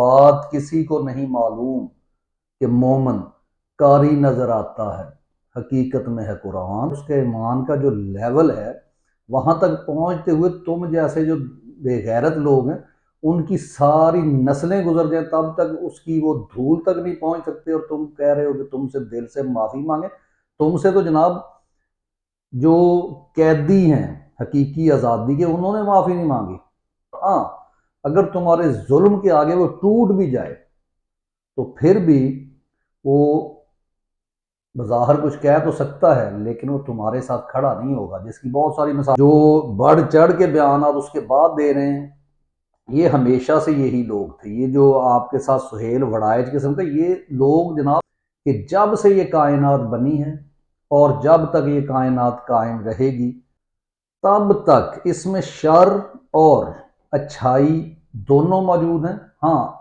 बात किसी को नहीं मालूम कि मोमन कारी नजर आता है, हकीकत में है कुरान। उसके ईमान का जो लेवल है वहां तक पहुंचते हुए तुम जैसे जो बेगैरत लोग हैं उनकी सारी नस्लें गुजर जाए तब तक उसकी वो धूल तक नहीं पहुंच सकते, और तुम कह रहे हो कि तुमसे दिल से माफी मांगे। तुमसे तो जनाब जो कैदी हैं हकीकी आज़ादी के, उन्होंने माफी नहीं मांगी। हाँ, अगर तुम्हारे जुल्म के आगे वो टूट भी जाए तो फिर भी वो बज़ाहिर कुछ कह तो सकता है लेकिन वो तुम्हारे साथ खड़ा नहीं होगा। जिसकी बहुत सारी मिसाल जो बढ़ चढ़ के बयान आप उसके बाद दे रहे हैं, ये हमेशा से यही लोग थे। ये जो आपके साथ सुहेल वड़ाइज किस्म का ये लोग जनाब, कि जब से ये कायनात बनी है और जब तक ये कायनात कायम रहेगी तब तक इसमें शर और अच्छाई दोनों मौजूद हैं। हाँ,